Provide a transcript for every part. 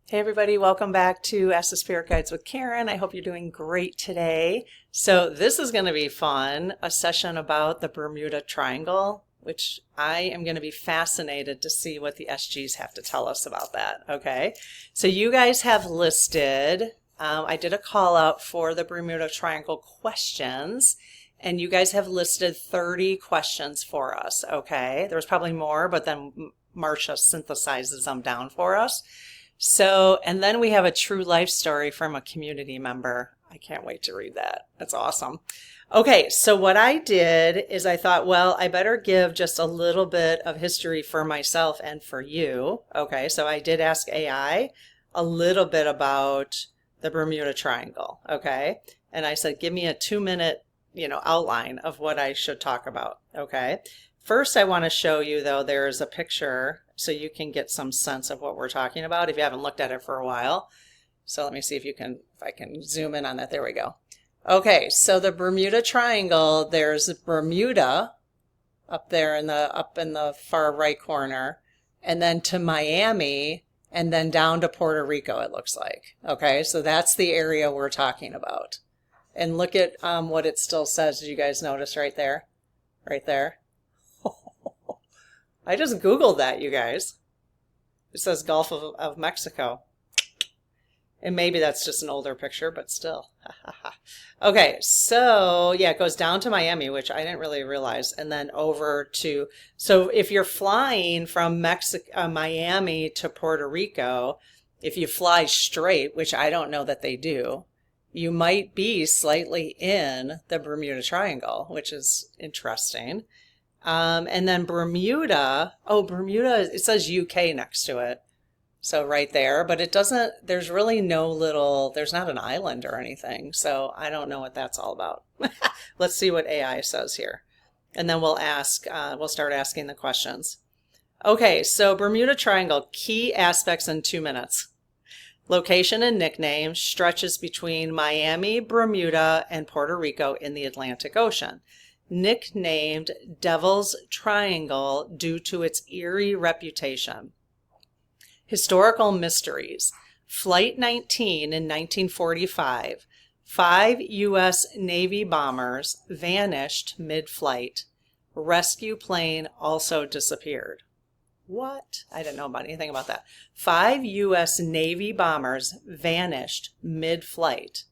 Hey everybody, welcome back to Ask the Spirit Guides with Karen. I hope you're doing great today. So this is going to be fun, a session about the Bermuda Triangle, which I am going to be fascinated to see what the SGs have to tell us about that, okay? So you guys have listed, I did a call out for the Bermuda Triangle questions, and you guys have listed 30 questions for us, okay? There was probably more, but then Marcia synthesizes them down for us. So, and then we have a true life story from a community member. I can't wait to read that. That's awesome. Okay, so what I did is I thought, well, I better give just a little bit of history for myself and for you. Okay, so I did ask AI a little bit about the Bermuda Triangle. Okay, and I said, give me a 2-minute, outline of what I should talk about. Okay. First, I want to show you, though, there's a picture so you can get some sense of what we're talking about if you haven't looked at it for a while. So let me see if I can zoom in on that. There we go. Okay, so the Bermuda Triangle, there's Bermuda up there up in the far right corner, and then to Miami, and then down to Puerto Rico, it looks like. Okay, so that's the area we're talking about. And look at what it still says. Did you guys notice right there? Right there. I just Googled that, you guys. It says Gulf of Mexico. And maybe that's just an older picture, but still. Okay, so yeah, it goes down to Miami, which I didn't really realize, and then over to, so if you're flying from Miami to Puerto Rico, if you fly straight, which I don't know that they do, you might be slightly in the Bermuda Triangle, which is interesting. And then Bermuda, Bermuda, it says UK next to it. So right there, but it doesn't, there's really there's not an island or anything. So I don't know what that's all about. Let's see what AI says here. And then we'll start asking the questions. Okay, so Bermuda Triangle, key aspects in 2 minutes. Location and nickname stretches between Miami, Bermuda, and Puerto Rico in the Atlantic Ocean. Nicknamed Devil's Triangle due to its eerie reputation. Historical mysteries. Flight 19 in 1945. 5 U.S. Navy bombers vanished mid-flight. Rescue plane also disappeared. What? I didn't know about anything about that. 5 U.S. Navy bombers vanished mid-flight.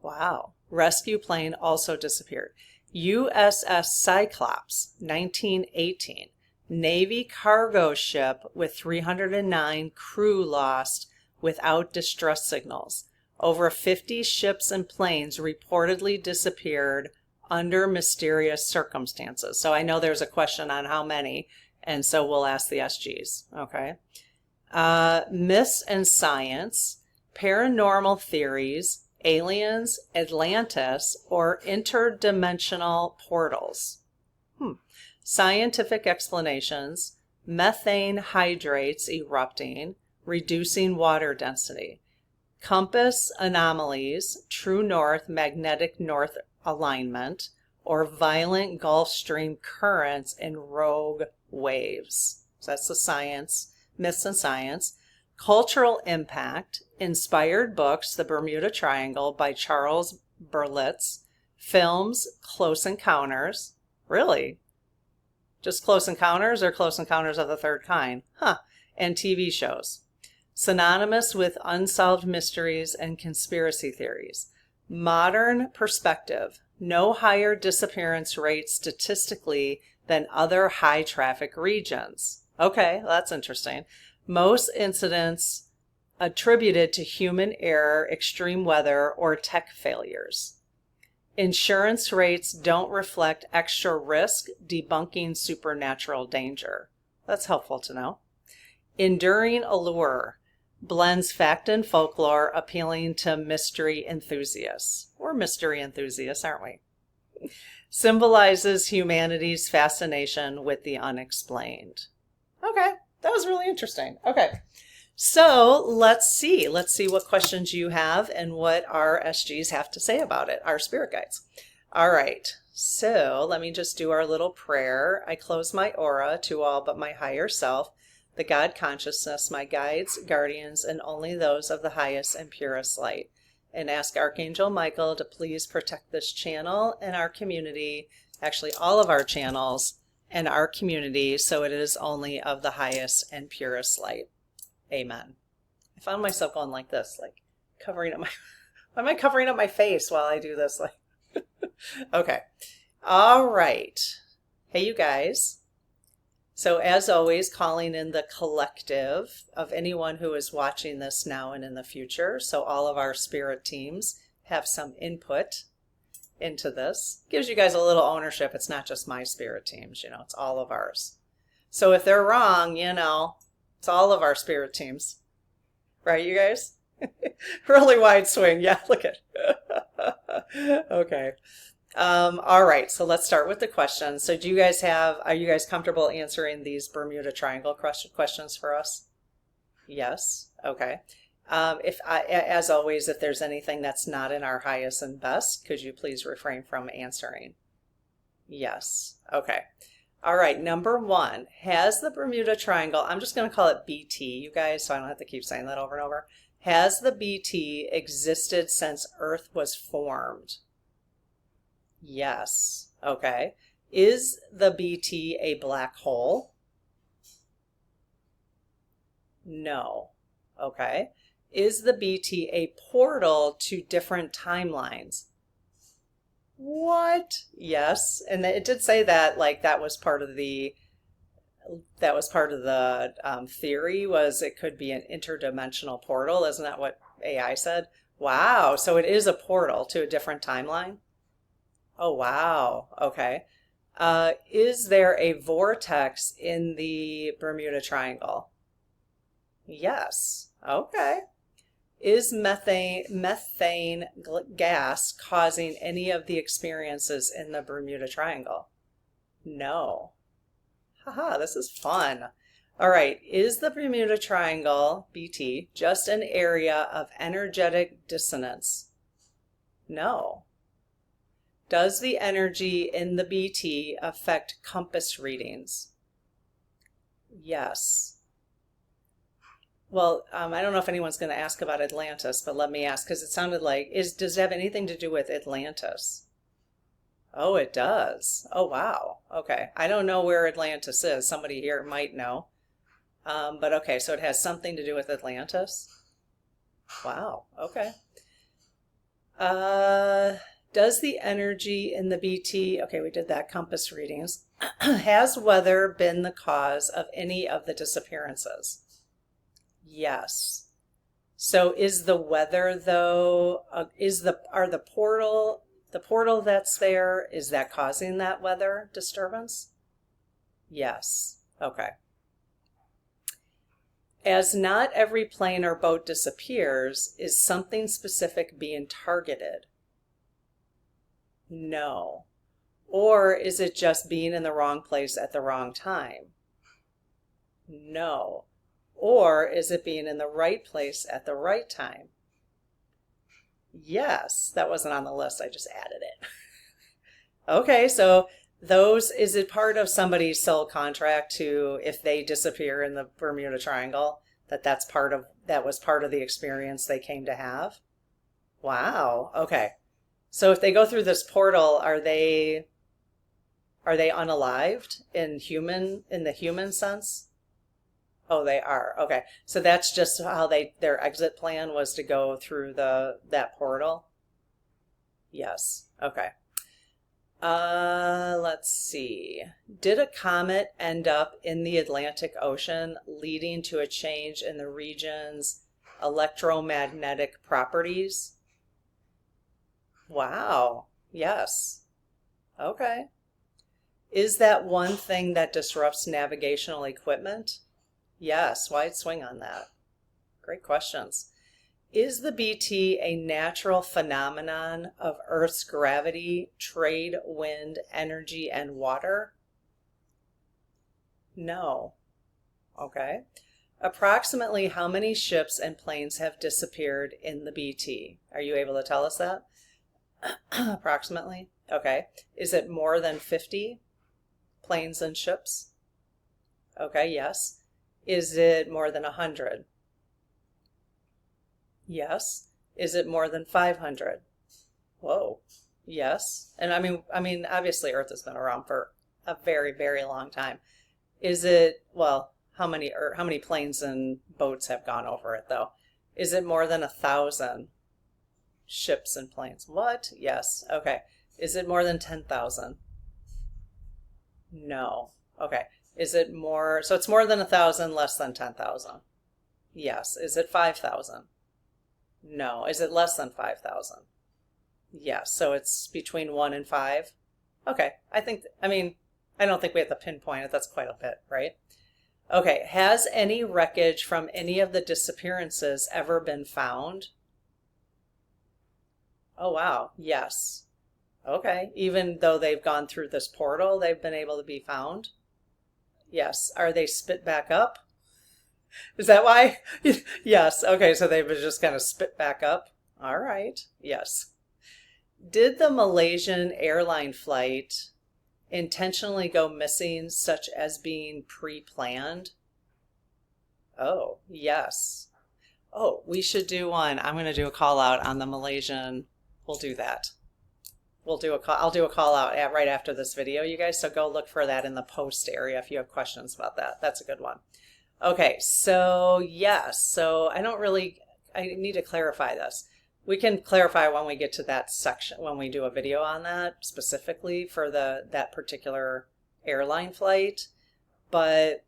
Wow. Rescue plane also disappeared. USS Cyclops, 1918, Navy cargo ship with 309 crew lost without distress signals. Over 50 ships and planes reportedly disappeared under mysterious circumstances. So I know there's a question on how many, and so we'll ask the SGs, okay? Myths and science, paranormal theories, aliens, Atlantis, or interdimensional portals. Scientific explanations, methane hydrates erupting, reducing water density. Compass anomalies, true north, magnetic north alignment, or violent Gulf Stream currents and rogue waves. So that's the science, myths and science. Cultural impact, inspired books, The Bermuda Triangle by Charles Berlitz. Films, Close Encounters. Really? Just Close Encounters or Close Encounters of the Third Kind? And TV shows. Synonymous with unsolved mysteries and conspiracy theories. Modern perspective. No higher disappearance rate statistically than other high traffic regions. Okay, well, that's interesting. Most incidents attributed to human error, extreme weather, or tech failures. Insurance rates don't reflect extra risk, debunking supernatural danger. That's helpful to know. Enduring allure. Blends fact and folklore, appealing to mystery enthusiasts. We're mystery enthusiasts, aren't we? Symbolizes humanity's fascination with the unexplained. Okay. That was really interesting. Okay, so let's see what questions you have and what our SGs have to say about it, our spirit guides. All right, so let me just do our little prayer. I close my aura to all but my higher self. the God consciousness, my guides, guardians, and only those of the highest and purest light. And ask Archangel Michael to please protect this channel and our community, actually all of our channels and our community, so it is only of the highest and purest light. Amen. I found myself going like this, like covering up my, why am I covering up my face while I do this? Like, okay. All right. Hey, you guys. So as always, calling in the collective of anyone who is watching this now and in the future. So all of our spirit teams have some input into this. Gives you guys a little ownership. It's not just my spirit teams, you know, it's all of ours. So if they're wrong, you know, it's all of our spirit teams. Right, you guys? Really wide swing. Yeah, look at okay. All right, so let's start with the questions. So are you guys comfortable answering these Bermuda Triangle questions for us? Yes. Okay. As always, if there's anything that's not in our highest and best, could you please refrain from answering? Yes. Okay. All right. Number one, has the Bermuda Triangle, I'm just going to call it BT, you guys, so I don't have to keep saying that over and over. Has the BT existed since Earth was formed? Yes. Okay. Is the BT a black hole? No. Okay. Is the BT a portal to different timelines? What? Yes. And it did say that, like, that was part of the theory, was it could be an interdimensional portal. Isn't that what AI said? Wow. So it is a portal to a different timeline? Oh, wow. Okay. Is there a vortex in the Bermuda Triangle? Yes. Okay. Is methane gas causing any of the experiences in the Bermuda Triangle? No. Haha, this is fun. All right. Is the Bermuda Triangle, BT, just an area of energetic dissonance? No. Does the energy in the BT affect compass readings? Yes. Well, I don't know if anyone's going to ask about Atlantis, but let me ask, because it sounded like, does it have anything to do with Atlantis? Oh, it does. Oh, wow. Okay. I don't know where Atlantis is. Somebody here might know. But okay, so it has something to do with Atlantis? Wow. Okay. Does the energy in the BT, okay, we did that, compass readings, has weather been the cause of any of the disappearances? Yes. So is the weather, though, the portal that's there, is that causing that weather disturbance? Yes. Okay. As not every plane or boat disappears, is something specific being targeted? No. Or is it just being in the wrong place at the wrong time? No. Or is it being in the right place at the right time? Yes. That wasn't on the list. I just added it. Okay, so is it part of somebody's soul contract to, if they disappear in the Bermuda Triangle, that was part of the experience they came to have? Wow. Okay. So if they go through this portal, are they unalived in the human sense? Oh, they are. Okay. So that's just how their exit plan was, to go through that portal? Yes. Okay. Let's see. Did a comet end up in the Atlantic Ocean, leading to a change in the region's electromagnetic properties? Wow. Yes. Okay. Is that one thing that disrupts navigational equipment? Yes. Wide swing on that. Great questions. Is the BT a natural phenomenon of Earth's gravity, trade, wind, energy, and water? No. Okay. Approximately how many ships and planes have disappeared in the BT? Are you able to tell us that? Approximately. Okay. Is it more than 50 planes and ships? Okay, yes. Is it more than 100? Yes. Is it more than 500? Whoa. Yes. And I mean, obviously Earth has been around for a very, very long time. Is it, well, how many planes and boats have gone over it though? Is it more than 1,000 ships and planes? What? Yes. Okay. Is it more than 10,000? No. Okay. Is it more, so it's more than 1,000, less than 10,000? Yes. Is it 5,000? No. Is it less than 5,000? Yes. So it's between 1 and 5? Okay. I mean, I don't think we have to pinpoint it. That's quite a bit, right? Okay. Has any wreckage from any of the disappearances ever been found? Oh, wow. Yes. Okay. Even though they've gone through this portal, they've been able to be found? Yes. Are they spit back up? Is that why? Yes. Okay. So they were just kind of spit back up. All right. Yes. Did the Malaysian airline flight intentionally go missing, such as being pre-planned? Oh, yes. Oh, we should do one. I'm going to do a call out on the Malaysian. We'll do that. We'll do a call. I'll do a call out right after this video, you guys. So go look for that in the post area if you have questions about that. That's a good one. Okay, so yes. So I need to clarify this. We can clarify when we get to that section, when we do a video on that specifically for that particular airline flight. But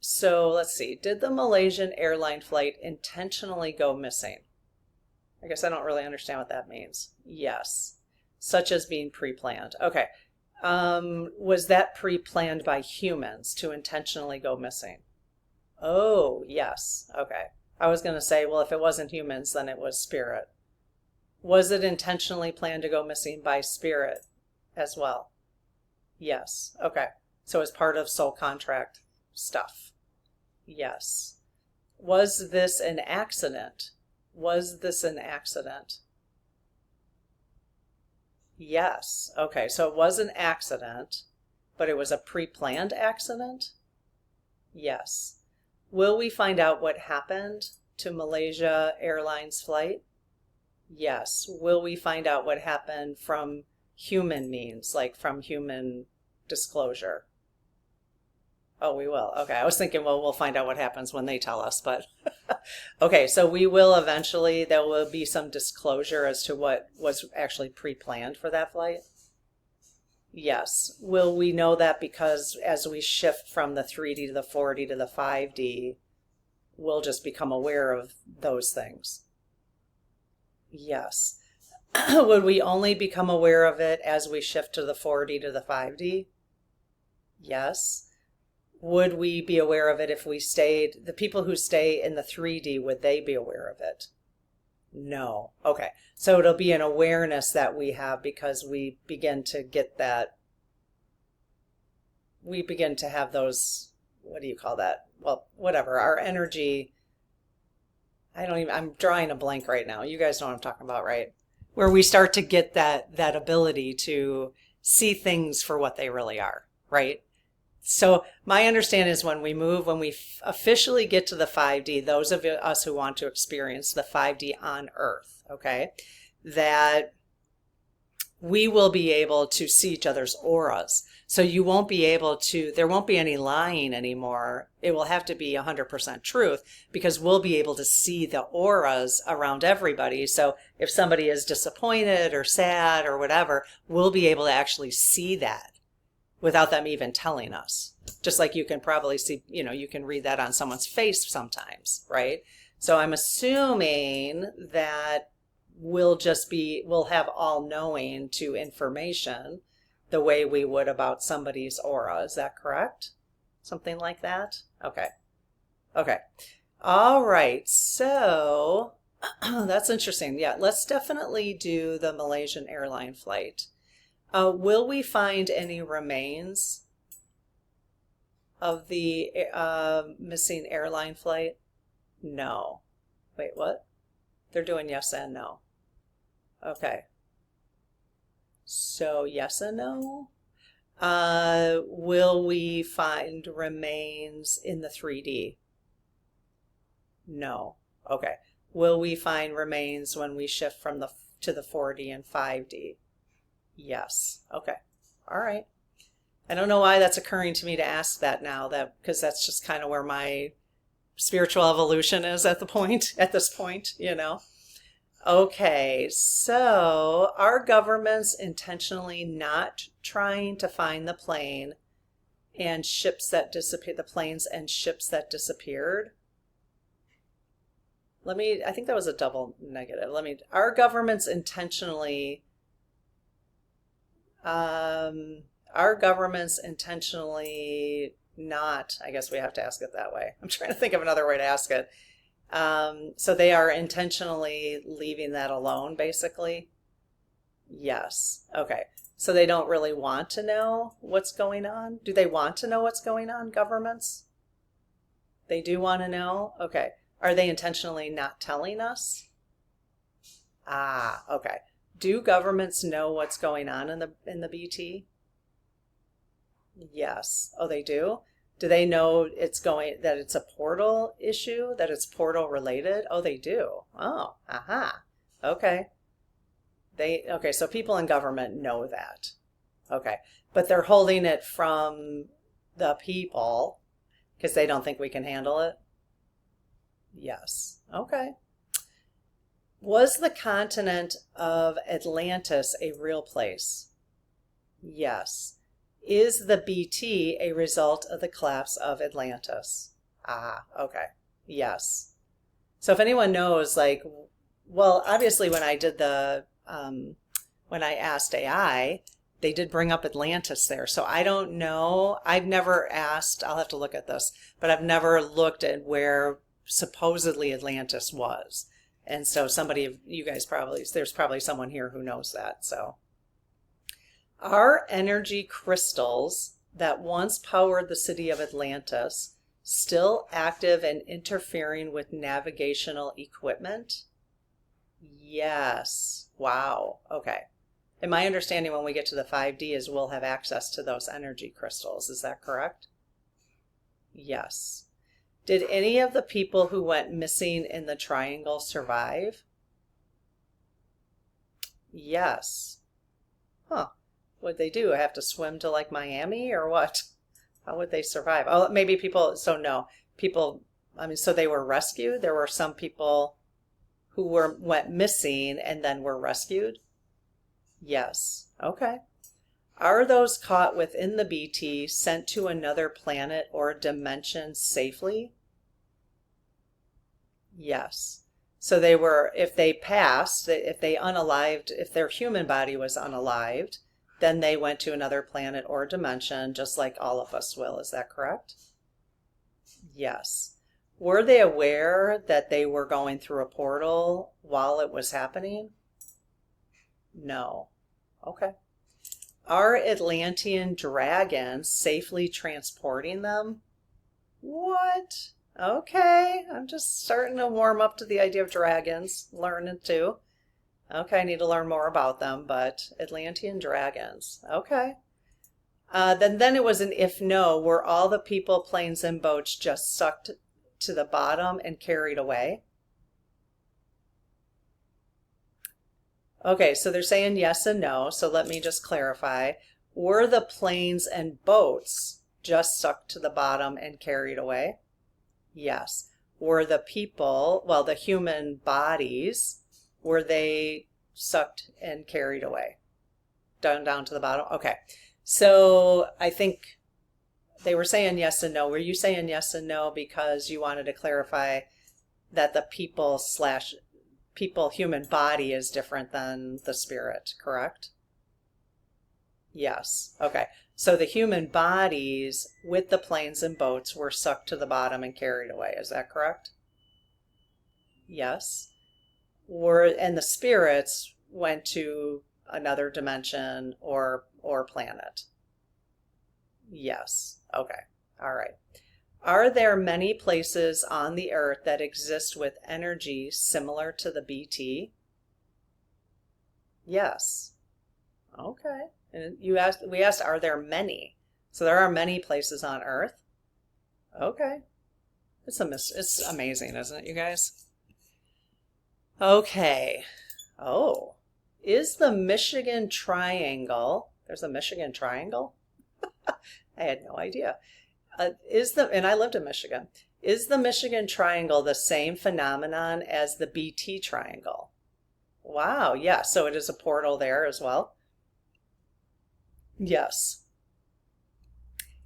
so let's see. Did the Malaysian airline flight intentionally go missing? I guess I don't really understand what that means. Yes. Such as being pre-planned. Okay. Was that pre-planned by humans to intentionally go missing? Oh, yes. Okay. I was going to say, well, if it wasn't humans, then it was spirit. Was it intentionally planned to go missing by spirit as well? Yes. Okay. So as part of soul contract stuff. Yes. Was this an accident? Was this an accident? Yes. Okay. So it was an accident, but it was a pre-planned accident? Yes. Will we find out what happened to Malaysia Airlines flight? Yes. Will we find out what happened from human means, like from human disclosure? Oh, we will. Okay. I was thinking, well, we'll find out what happens when they tell us, but okay. So we will eventually, there will be some disclosure as to what was actually pre-planned for that flight. Yes. Will we know that because as we shift from the 3D to the 4D to the 5D, we'll just become aware of those things? Yes. Would we only become aware of it as we shift to the 4D to the 5D? Yes. Would we be aware of it if we stayed, the people who stay in the 3D, would they be aware of it? No. Okay. So it'll be an awareness that we have because we begin to get that, we begin to have those, what do you call that? Well, whatever, our energy, I'm drawing a blank right now. You guys know what I'm talking about, right? Where we start to get that ability to see things for what they really are, right? So my understanding is when we officially get to the 5D, those of us who want to experience the 5D on Earth, okay, that we will be able to see each other's auras. So you won't be able to, there won't be any lying anymore. It will have to be 100% truth because we'll be able to see the auras around everybody. So if somebody is disappointed or sad or whatever, we'll be able to actually see that without them even telling us. Just like you can probably see, you can read that on someone's face sometimes, right? So I'm assuming that we'll have all knowing to information the way we would about somebody's aura. Is that correct? Something like that? Okay. Okay. All right. So that's interesting. Yeah, let's definitely do the Malaysian airline flight. Will we find any remains of the missing airline flight? No. Wait, what? They're doing yes and no. Okay. So yes and no. Will we find remains in the 3D? No. Okay. Will we find remains when we shift from to the 4D and 5D? Yes. Okay. All right. I don't know why that's occurring to me to ask that now, because that's just kind of where my spiritual evolution is at this point, you know. Okay, so are governments intentionally not trying to find the plane and ships that disappear, the planes and ships that disappeared? I think that was a double negative. Are governments intentionally, not, I guess we have to ask it that way. I'm trying to think of another way to ask it. So they are intentionally leaving that alone, basically? Yes. Okay. So they don't really want to know what's going on? Do they want to know what's going on, governments? They do want to know? Okay. Are they intentionally not telling us? Ah, okay. Do governments know what's going on in the BT? Yes. Oh, they do? Do they know that it's a portal issue, that it's portal related? Oh, they do. Oh, aha. Okay. Okay, so people in government know that. Okay. But they're holding it from the people because they don't think we can handle it? Yes. Okay. Was the continent of Atlantis a real place? Yes. Is the BT a result of the collapse of Atlantis? Ah, okay. Yes. So if anyone knows, like, well, obviously when I did when I asked AI, they did bring up Atlantis there. So I don't know. I've never asked, I'll have to look at this, but I've never looked at where supposedly Atlantis was. And so there's probably someone here who knows that, so. Are energy crystals that once powered the city of Atlantis still active and interfering with navigational equipment? Yes. Wow. Okay. And my understanding when we get to the 5D is we'll have access to those energy crystals. Is that correct? Yes. Did any of the people who went missing in the triangle survive? Yes. Huh. What'd they do? Have to swim to like Miami or what? How would they survive? Oh, maybe people, so no. People, I mean, so they were rescued? There were some people who went missing and then were rescued? Yes. Okay. Are those caught within the BT sent to another planet or dimension safely? Yes. So they were, if they passed, if they unalived, if their human body was unalived, then they went to another planet or dimension, just like all of us will. Is that correct? Yes. Were they aware that they were going through a portal while it was happening? No. Okay. Are Atlantean dragons safely transporting them? What? Okay. I'm just starting to warm up to the idea of dragons, learning too. Okay, I need to learn more about them, but Atlantean dragons. Okay. Then it was an if no, were all the people, planes, and boats just sucked to the bottom and carried away? Okay, so they're saying yes and no, so let me just clarify. Were the planes and boats just sucked to the bottom and carried away? Yes. Were the people, well, the human bodies, were they sucked and carried away? Down to the bottom? Okay. So I think they were saying yes and no. Were you saying yes and no because you wanted to clarify that the people human body is different than the spirit, correct? Yes. Okay. So the human bodies with the planes and boats were sucked to the bottom and carried away. Is that correct? Yes. And the spirits went to another dimension or planet? Yes. Okay. All right. Are there many places on the earth that exist with energy similar to the BT? Yes. Okay. And we asked, are there many? So there are many places on Earth. Okay. It's amazing, isn't it, you guys? Okay. Oh, is the Michigan Triangle, there's a Michigan Triangle? I had no idea. And I lived in Michigan. Is the Michigan Triangle the same phenomenon as the BT Triangle? Wow, yeah, so it is a portal there as well. Yes.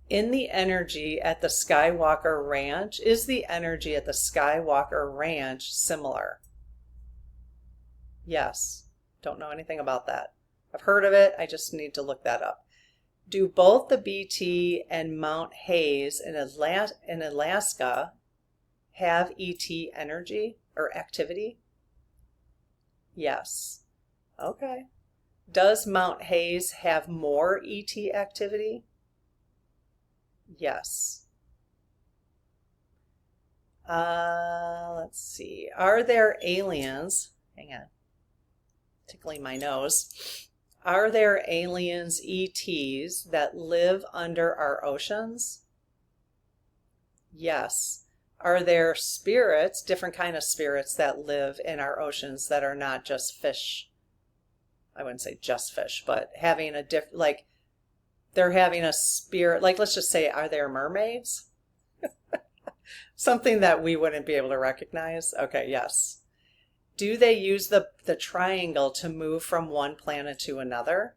In the energy at the Skywalker Ranch, is the energy at the Skywalker Ranch similar? Yes. Don't know anything about that. I've heard of it. I just need to look that up. Do both the BT and Mount Hayes in Alaska have ET energy or activity? Yes. Okay. Does Mount Hayes have more ET activity? Yes. Let's see. Are there aliens? Hang on. Tickling my nose. Are there aliens, ETs, that live under our oceans? Yes. Are there spirits, different kind of spirits that live in our oceans that are not just fish? I wouldn't say just fish, but having a like they're having a spirit, like let's just say, are there mermaids? Something that we wouldn't be able to recognize. Okay, yes. Do they use the triangle to move from one planet to another?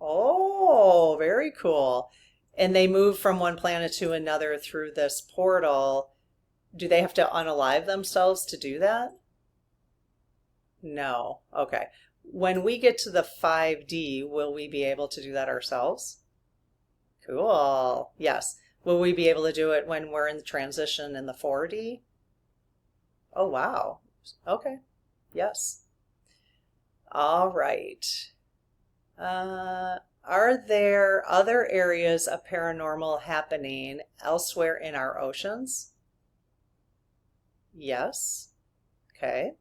Oh, very cool. And they move from one planet to another through this portal. Do they have to unalive themselves to do that? No. Okay. When we get to the 5D, will we be able to do that ourselves? Cool. Yes. Will we be able to do it when we're in the transition in the 4D? Oh, wow. Okay. Yes. All right. Are there other areas of paranormal happening elsewhere in our oceans? Yes. Okay.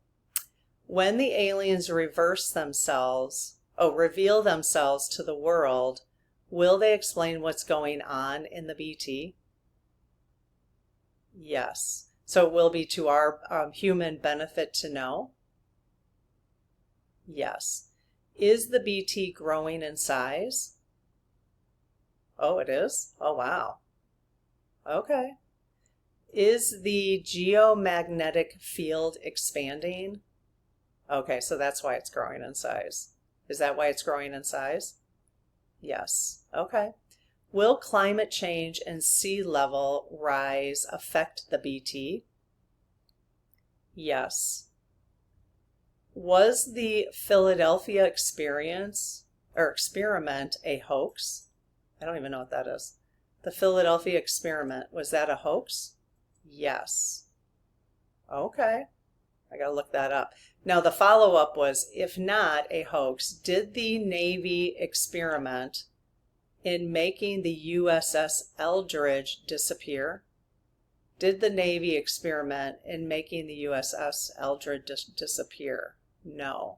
When the aliens reveal themselves to the world, will they explain what's going on in the BT? Yes. So it will be to our human benefit to know? Yes. Is the BT growing in size? Oh, it is? Oh, wow. Okay. Is the geomagnetic field expanding? Okay, so that's why it's growing in size. Is that why it's growing in size? Yes. Okay. Will climate change and sea level rise affect the BT? Yes. Was the Philadelphia experiment a hoax? I don't even know what that is. The Philadelphia experiment, was that a hoax? Yes. Okay. I gotta look that up. Now the follow-up was, if not a hoax, did the Navy experiment in making the USS Eldridge disappear? Did the Navy experiment in making the USS Eldridge disappear? No.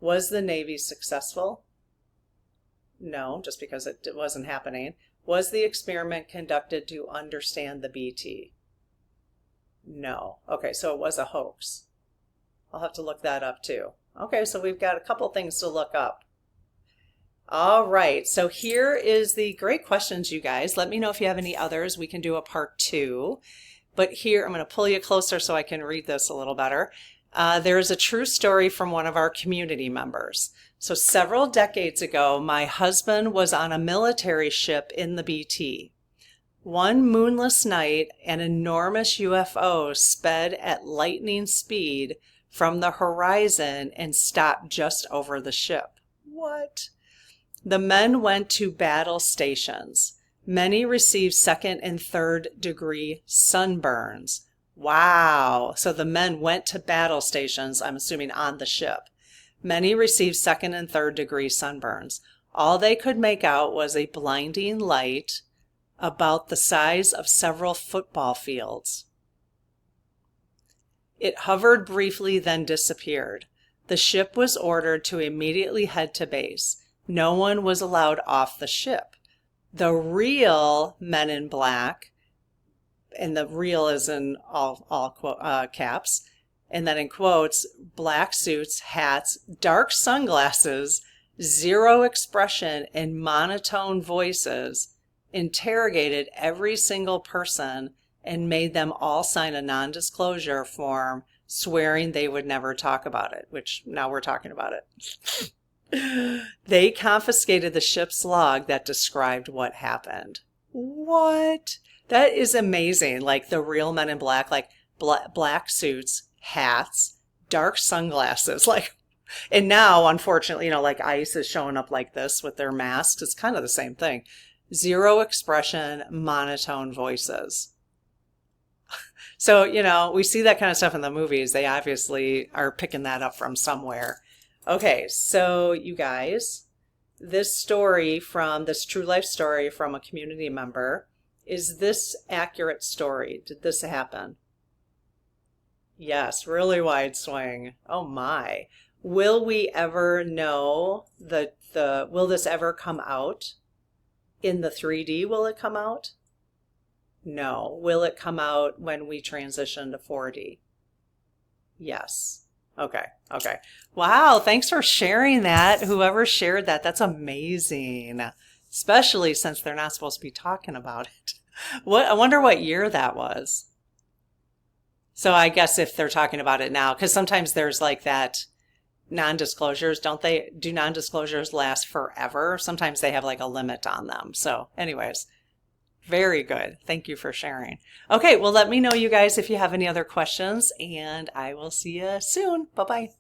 Was the Navy successful? No, just because it wasn't happening. Was the experiment conducted to understand the BT? No. Okay, so it was a hoax. I'll have to look that up too. Okay, so we've got a couple things to look up. All right, so here is the great questions, you guys. Let me know if you have any others. We can do a part 2. But here, I'm going to pull you closer so I can read this a little better. There is a true story from one of our community members. So several decades ago, my husband was on a military ship in the BT. One moonless night, an enormous UFO sped at lightning speed from the horizon and stopped just over the ship. What? The men went to battle stations. Many received 2nd and 3rd degree sunburns. Wow. So the men went to battle stations, I'm assuming on the ship. Many received 2nd and 3rd degree sunburns. All they could make out was a blinding light about the size of several football fields. It hovered briefly, then disappeared. The ship was ordered to immediately head to base. No one was allowed off the ship. The real men in black, and the real is in all caps, and then in quotes, black suits, hats, dark sunglasses, zero expression, and monotone voices, interrogated every single person and made them all sign a non-disclosure form swearing they would never talk about it, which now we're talking about it. They confiscated the ship's log that described what happened. What? That is amazing. Like the real men in black, like black suits, hats, dark sunglasses, like, and now, unfortunately, like ICE is showing up like this with their masks. It's kind of the same thing. Zero expression, monotone voices. So, we see that kind of stuff in the movies. They obviously are picking that up from somewhere. Okay, so you guys, this story this true life story from a community member, is this accurate story? Did this happen? Yes, really wide swing. Oh my. Will we ever know will this ever come out? In the 3D, will it come out? No. Will it come out when we transition to 4D? Yes. Okay. Wow, thanks for sharing that. Whoever shared that, that's amazing. Especially since they're not supposed to be talking about it. I wonder what year that was. So I guess if they're talking about it now, because sometimes there's like that non-disclosures, don't they? Do non-disclosures last forever? Sometimes they have like a limit on them. So anyways, very good. Thank you for sharing. Okay, well, let me know, you guys, if you have any other questions, and I will see you soon. Bye-bye.